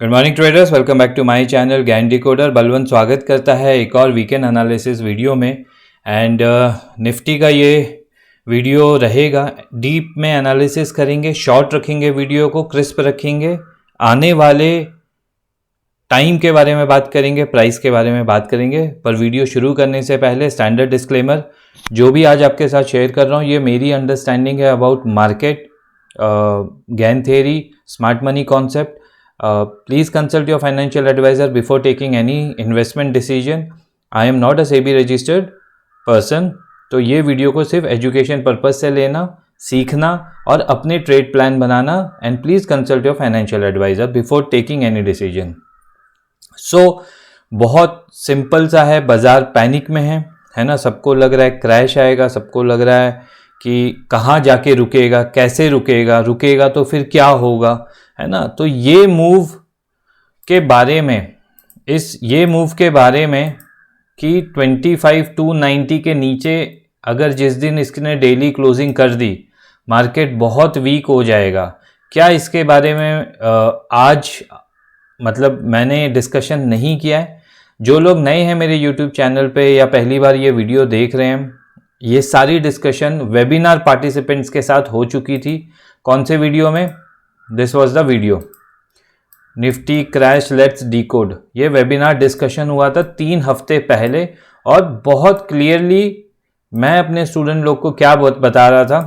Good morning traders, welcome back to my channel Gyan decoder. Balwant स्वागत करता है एक और वीकेंड एनालिसिस वीडियो में। एंड निफ्टी का ये वीडियो रहेगा, डीप में एनालिसिस करेंगे, शॉर्ट रखेंगे, वीडियो को क्रिस्प रखेंगे, आने वाले टाइम के बारे में बात करेंगे, प्राइस के बारे में बात करेंगे। पर वीडियो शुरू करने से पहले स्टैंडर्ड डिस्क्लेमर, जो भी आज आपके साथ शेयर कर रहा हूँ ये मेरी अंडरस्टैंडिंग है अबाउट मार्केट, ज्ञान theory, smart money concept. Please consult your financial advisor before taking any investment decision. I am not a SEBI registered person. तो ये वीडियो को सिर्फ एजुकेशन पर्पज से लेना, सीखना और अपने ट्रेड प्लान बनाना। And please consult your financial adviser before taking any decision. So बहुत सिंपल सा है, बाजार पैनिक में है ना। सबको लग रहा है क्रैश आएगा, सबको लग रहा है कि कहाँ जाके रुकेगा, कैसे रुकेगा, रुकेगा तो फिर क्या होगा, है ना। तो ये मूव के बारे में, ये मूव के बारे में कि 25,290 के नीचे अगर जिस दिन इसने डेली क्लोजिंग कर दी, मार्केट बहुत वीक हो जाएगा। क्या इसके बारे में आज मतलब मैंने डिस्कशन नहीं किया है। जो लोग नए हैं मेरे यूट्यूब चैनल पे या पहली बार ये वीडियो देख रहे हैं, ये सारी डिस्कशन वेबिनार पार्टिसिपेंट्स के साथ हो चुकी थी। कौन से वीडियो में? This was the video, Nifty crash let's decode. ये वेबिनार डिस्कशन हुआ था 3 हफ्ते पहले और बहुत क्लियरली मैं अपने स्टूडेंट लोग को क्या बता रहा था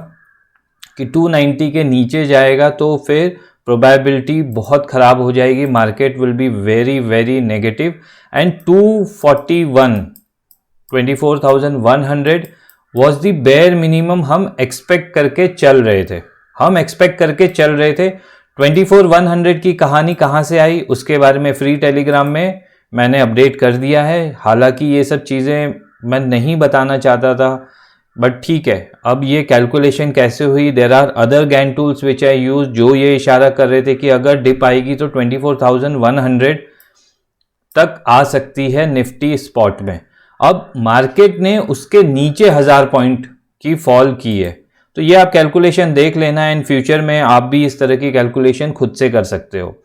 कि 290 के नीचे जाएगा तो फिर प्रोबेबिलिटी बहुत ख़राब हो जाएगी, market will be very very negative. And 24,100 was the bare minimum हम एक्सपेक्ट करके चल रहे थे। 24,100 की कहानी कहाँ से आई उसके बारे में फ्री टेलीग्राम में मैंने अपडेट कर दिया है। हालांकि ये सब चीज़ें मैं नहीं बताना चाहता था, बट ठीक है। अब ये कैलकुलेशन कैसे हुई, there are other Gann tools which I use, जो ये इशारा कर रहे थे कि अगर डिप आएगी तो 24,100 तक आ सकती है निफ्टी स्पॉट में। अब मार्केट ने उसके नीचे 1000 पॉइंट की फॉल की है। तो ये आप कैलकुलेशन देख लेना, एंड फ्यूचर में आप भी इस तरह की कैलकुलेशन खुद से कर सकते हो।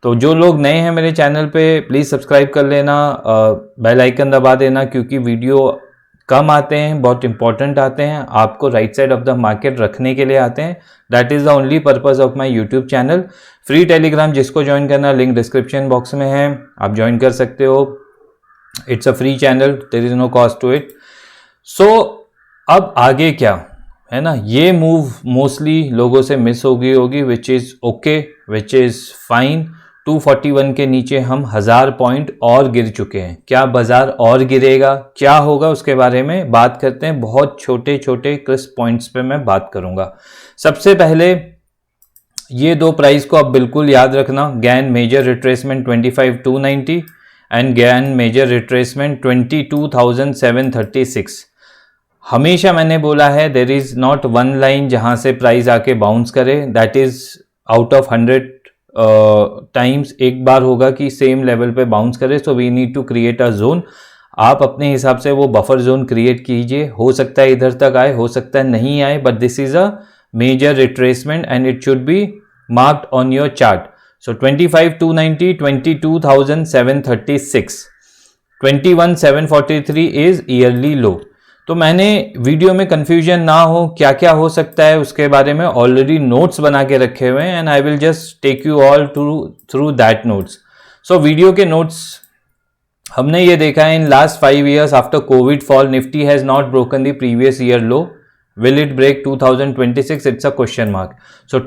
तो जो लोग नए हैं मेरे चैनल पे प्लीज़ सब्सक्राइब कर लेना, बेल आइकन दबा देना, क्योंकि वीडियो कम आते हैं, बहुत इंपॉर्टेंट आते हैं, आपको right side of the market रखने के लिए आते हैं। That is the only purpose of my YouTube channel. Free Telegram जिसको ज्वाइन करना, लिंक डिस्क्रिप्शन बॉक्स में है, आप ज्वाइन कर सकते हो। It's a free channel, there is no cost to it. So अब आगे क्या है ना, ये मूव मोस्टली लोगों से मिस हो गई होगी, which is okay, which is fine. 241 के नीचे हम 1000 पॉइंट और गिर चुके हैं। क्या बाजार और गिरेगा, क्या होगा, उसके बारे में बात करते हैं। बहुत छोटे छोटे क्रिस्प पॉइंट्स पे मैं बात करूंगा। सबसे पहले ये 2 प्राइस को आप बिल्कुल याद रखना, Gyan major retracement 25,290 and Gyan major retracement 22,736। हमेशा मैंने बोला है there is not one line जहां से प्राइस आके बाउंस करे, that is out of 100 times एक बार होगा कि सेम लेवल पे बाउंस करे। So we need to create a zone. आप अपने हिसाब से वो बफर जोन क्रिएट कीजिए। हो सकता है इधर तक आए, हो सकता है नहीं आए, but this is a major retracement and it should be marked on your chart. So 25,290, 22,736, 21,743 is yearly low. तो मैंने वीडियो में कंफ्यूजन ना हो क्या क्या हो सकता है उसके बारे में ऑलरेडी नोट्स बना के रखे हुए हैं, and I will just take you all through that notes. So video के नोट्स, हमने ये देखा है in last 5 years after covid fall, Nifty has not broken the previous year low. Will it break 2026? It's a question mark. So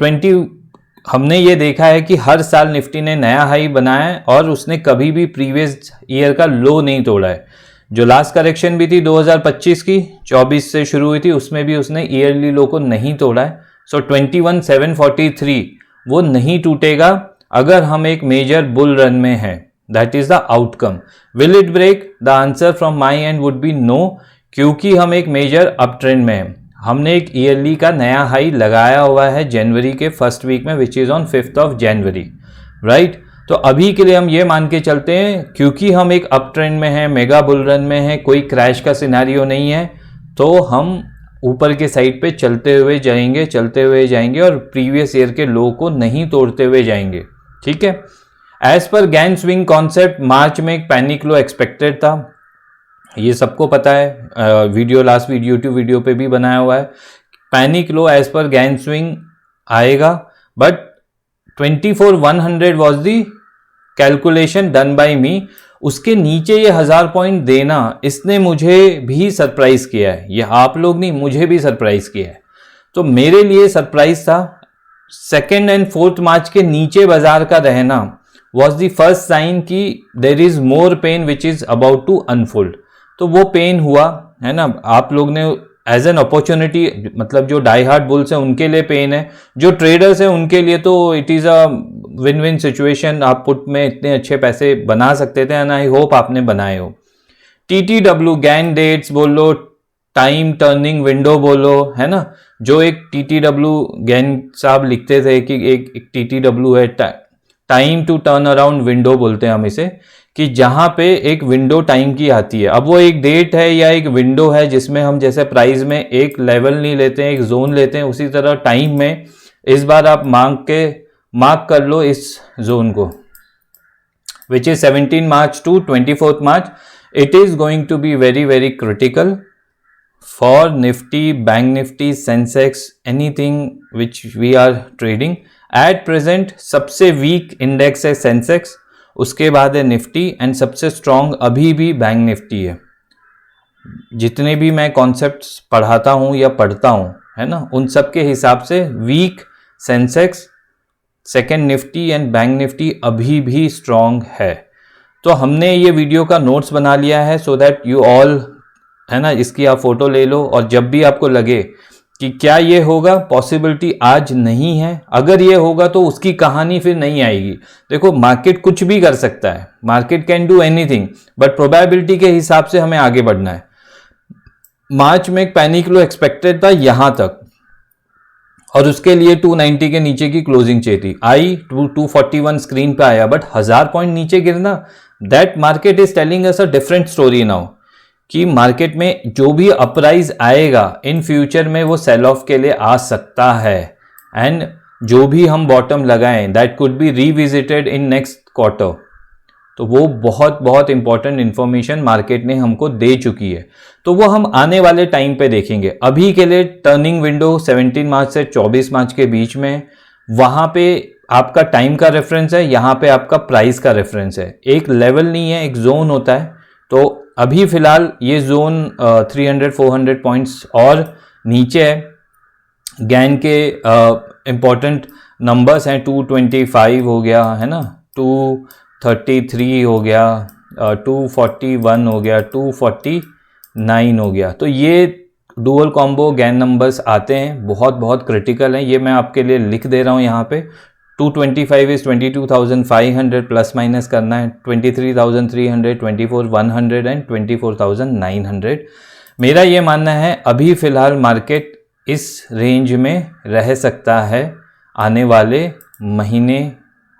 हमने ये देखा है कि हर साल निफ्टी ने नया हाई बनाया है और उसने कभी भी प्रीवियस ईयर का लो नहीं तोड़ा है। जो लास्ट करेक्शन भी थी 2025 की, 24 से शुरू हुई थी, उसमें भी उसने ईयरली लो को नहीं तोड़ा है। सो 21,743 वो नहीं टूटेगा अगर हम एक मेजर बुल रन में हैं। That is the outcome. Will it break? The answer from my end would be no, क्योंकि हम एक मेजर अप ट्रेंड में हैं। हमने एक ईयरली का नया हाई लगाया हुआ है जनवरी के फर्स्ट वीक में, which is on 5th of January, right. तो अभी के लिए हम ये मान के चलते हैं क्योंकि हम एक अप ट्रेंड में हैं, मेगा बुल रन में हैं, कोई क्रैश का सिनेरियो नहीं है, तो हम ऊपर के साइड पे चलते हुए जाएंगे और प्रीवियस ईयर के लो को नहीं तोड़ते हुए जाएंगे। ठीक है। एज पर गैन स्विंग कॉन्सेप्ट मार्च में एक पैनिक लो एक्सपेक्टेड था, ये सबको पता है, video last video YouTube video पे भी बनाया हुआ है। पैनिक लो एज पर गैन स्विंग आएगा, but 24,100 was the calculation done by me. उसके नीचे ये 1000 पॉइंट देना, इसने मुझे भी सरप्राइज किया है, ये आप लोग नहीं, मुझे भी सरप्राइज किया है। तो मेरे लिए सरप्राइज था 2nd एंड 4th मार्च के नीचे बाजार का रहना वॉज द फर्स्ट साइन कि there is more pain which is about to unfold. तो वो पेन हुआ है ना, आप लोग ने एज एन अपॉर्चुनिटी, मतलब जो डाई हार्ड बुल्स है उनके लिए पेन है, जो ट्रेडर्स है उनके लिए तो it is a win win situation. आप पुट में इतने अच्छे पैसे बना सकते थे एंड आई होप आपने बनाए हो। TTW गैन डेट्स बोलो, टाइम टर्निंग विंडो बोलो, है ना, जो एक TTW गैन साहब लिखते थे कि एक TTW है, time to turn around window बोलते हैं हम इसे, कि जहां पे एक विंडो टाइम की आती है। अब वो एक डेट है या एक विंडो है जिसमें हम जैसे प्राइस में एक लेवल नहीं लेते हैं, एक जोन लेते हैं, उसी तरह टाइम में इस बार आप मार्क कर लो इस जोन को, which is 17 March to 24 March. It is going to be very very critical for Nifty, bank Nifty, Sensex, anything which we are trading at present. सबसे वीक इंडेक्स है सेंसेक्स, उसके बाद है निफ्टी एंड सबसे strong अभी भी bank Nifty है। जितने भी मैं कॉन्सेप्ट्स पढ़ाता हूं या पढ़ता हूं, है ना, उन सब के हिसाब से weak Sensex, second Nifty and bank Nifty अभी भी स्ट्रॉन्ग है। तो हमने ये वीडियो का नोट्स बना लिया है सो दैट यू ऑल, है ना, इसकी आप फोटो ले लो और जब भी आपको लगे कि क्या ये होगा, पॉसिबिलिटी आज नहीं है, अगर ये होगा तो उसकी कहानी फिर नहीं आएगी। देखो मार्केट कुछ भी कर सकता है, market can do anything, but probability के हिसाब से हमें आगे बढ़ना है। मार्च में एक पैनिक लो एक्सपेक्टेड था यहां तक, और उसके लिए 290 के नीचे की क्लोजिंग चाहिए थी, आई 241 स्क्रीन पे आया, बट 1000 पॉइंट नीचे गिरना, that market is telling us a different story now, कि मार्केट में जो भी अपराइज आएगा इन फ्यूचर में वो सेल ऑफ के लिए आ सकता है, एंड जो भी हम बॉटम लगाएं that could be revisited in next quarter. तो वो बहुत बहुत इंपॉर्टेंट इंफॉर्मेशन मार्केट ने हमको दे चुकी है, तो वो हम आने वाले टाइम पे देखेंगे। अभी के लिए टर्निंग विंडो 17 मार्च से 24 मार्च के बीच में, वहां पे आपका टाइम का रेफरेंस है, यहाँ पे आपका प्राइस का रेफरेंस है। एक लेवल नहीं है, एक जोन होता है। तो अभी फिलहाल ये जोन 300-400 पॉइंट्स और नीचे है। गैन के इंपॉर्टेंट नंबर्स हैं, 225 हो गया, है ना, 233 हो गया, 241 हो गया, 249 हो गया। तो ये डुअल कॉम्बो गैन नंबर्स आते हैं, बहुत बहुत क्रिटिकल हैं। ये मैं आपके लिए लिख दे रहा हूँ यहाँ पे। 225 इज 22,500 प्लस माइनस करना है, 23,300, 24,100 एंड 24,900। मेरा ये मानना है अभी फ़िलहाल मार्केट इस रेंज में रह सकता है आने वाले महीने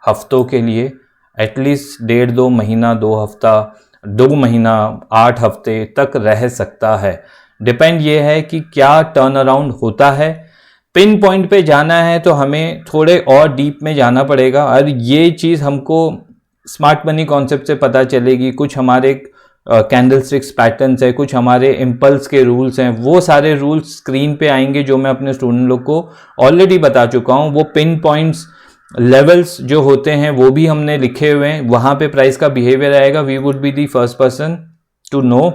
हफ्तों के लिए, एटलीस्ट 1.5-2 महीना, 2 हफ्ता, 2 महीना, 8 हफ्ते तक रह सकता है। डिपेंड ये है कि क्या टर्न अराउंड होता है। पिन पॉइंट पे जाना है तो हमें थोड़े और डीप में जाना पड़ेगा, और ये चीज़ हमको स्मार्ट मनी कॉन्सेप्ट से पता चलेगी। कुछ हमारे कैंडलस्टिक्स पैटर्न्स है, कुछ हमारे इम्पल्स के रूल्स हैं, वो सारे रूल्स स्क्रीन पे आएंगे जो मैं अपने स्टूडेंट लोग को ऑलरेडी बता चुका हूँ। वो पिन पॉइंट्स, लेवल्स जो होते हैं वो भी हमने लिखे हुए हैं, वहाँ पे प्राइस का बिहेवियर आएगा। We would be the first person to know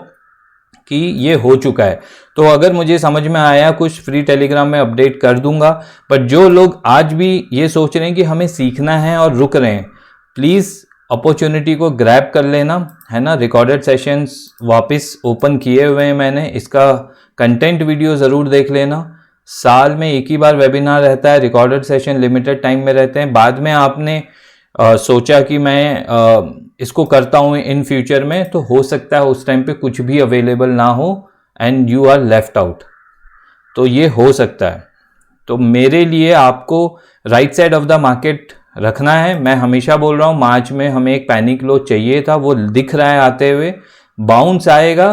कि ये हो चुका है। तो अगर मुझे समझ में आया कुछ, फ्री टेलीग्राम में अपडेट कर दूंगा। बट जो लोग आज भी ये सोच रहे हैं कि हमें सीखना है और रुक रहे हैं, प्लीज़ अपॉर्चुनिटी को ग्रैब कर लेना, है ना। रिकॉर्डेड सेशंस वापस ओपन किए हुए हैं मैंने, इसका कंटेंट वीडियो ज़रूर देख लेना। साल में एक ही बार वेबिनार रहता है, रिकॉर्डेड सेशन लिमिटेड टाइम में रहते हैं। बाद में आपने सोचा कि मैं इसको करता हूँ इन फ्यूचर में, तो हो सकता है उस टाइम पे कुछ भी अवेलेबल ना हो and you are left out, तो ये हो सकता है। तो मेरे लिए आपको right side of the market रखना है। मैं हमेशा बोल रहा हूँ मार्च में हमें एक पैनिक लो चाहिए था, वो दिख रहा है आते हुए, बाउंस आएगा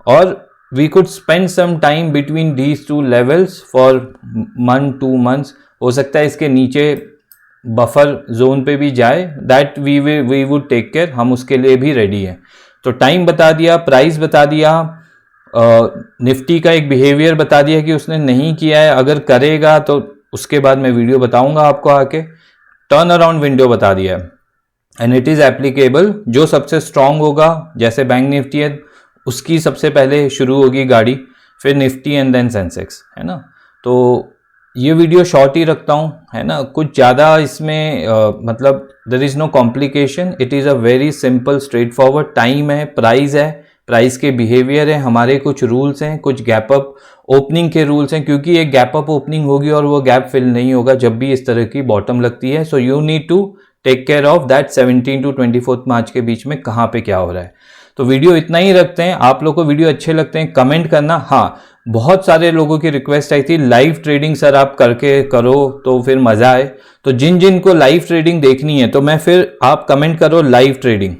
और we could spend some time between these two levels for 1-2 months. हो सकता है इसके नीचे बफर जोन पे भी जाए, that we would take care, हम उसके लिए भी रेडी हैं। तो टाइम बता दिया, प्राइस बता दिया, निफ्टी का एक बिहेवियर बता दिया कि उसने नहीं किया है, अगर करेगा तो उसके बाद मैं वीडियो बताऊंगा आपको आके। टर्न अराउंड विंडो बता दिया है एंड इट इज़ एप्लीकेबल। जो सबसे स्ट्रांग होगा, जैसे बैंक निफ्टी है, उसकी सबसे पहले शुरू होगी गाड़ी, फिर निफ्टी एंड देन सेंसेक्स, है ना। तो ये वीडियो शॉर्ट ही रखता हूँ, है ना, कुछ ज़्यादा इसमें मतलब there is no complication, it is a very simple straight forward. Time है, प्राइस के बिहेवियर है, हमारे कुछ रूल्स हैं, कुछ गैप अप ओपनिंग के रूल्स हैं, क्योंकि एक गैप अप ओपनिंग होगी और वो गैप फिल नहीं होगा जब भी इस तरह की बॉटम लगती है। So you need to take care of that 17 to 24 March के बीच में कहाँ पे क्या हो रहा है। तो वीडियो इतना ही रखते हैं। आप लोग को वीडियो अच्छे लगते हैं कमेंट करना। हाँ, बहुत सारे लोगों की रिक्वेस्ट आई थी लाइव ट्रेडिंग सर आप करके करो तो फिर मजा आए। तो जिन जिन को लाइव ट्रेडिंग देखनी है तो मैं फिर आप कमेंट करो लाइव ट्रेडिंग,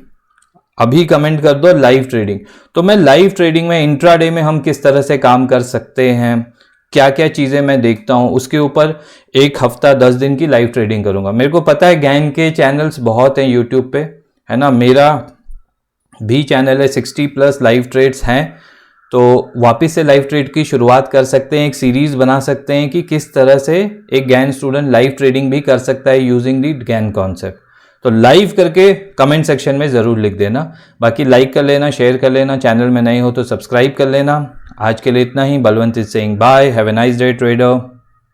अभी कमेंट कर दो लाइव ट्रेडिंग। तो मैं लाइव ट्रेडिंग में इंट्राडे में हम किस तरह से काम कर सकते हैं, क्या क्या चीज़ें मैं देखता हूँ, उसके ऊपर एक हफ्ता 10 दिन की लाइव ट्रेडिंग करूँगा। मेरे को पता है गैन के चैनल्स बहुत हैं यूट्यूब पे, है ना, मेरा भी चैनल है, 60+ लाइव ट्रेड्स हैं। तो वापस से लाइव ट्रेड की शुरुआत कर सकते हैं, एक सीरीज बना सकते हैं कि किस तरह से एक गैन स्टूडेंट लाइव ट्रेडिंग भी कर सकता है यूजिंग दी गैन कॉन्सेप्ट। तो लाइव करके कमेंट सेक्शन में ज़रूर लिख देना। बाकी लाइक कर लेना, शेयर कर लेना, चैनल में नए हो तो सब्सक्राइब कर लेना। आज के लिए इतना ही। Balwant is saying bye, have a nice day trader.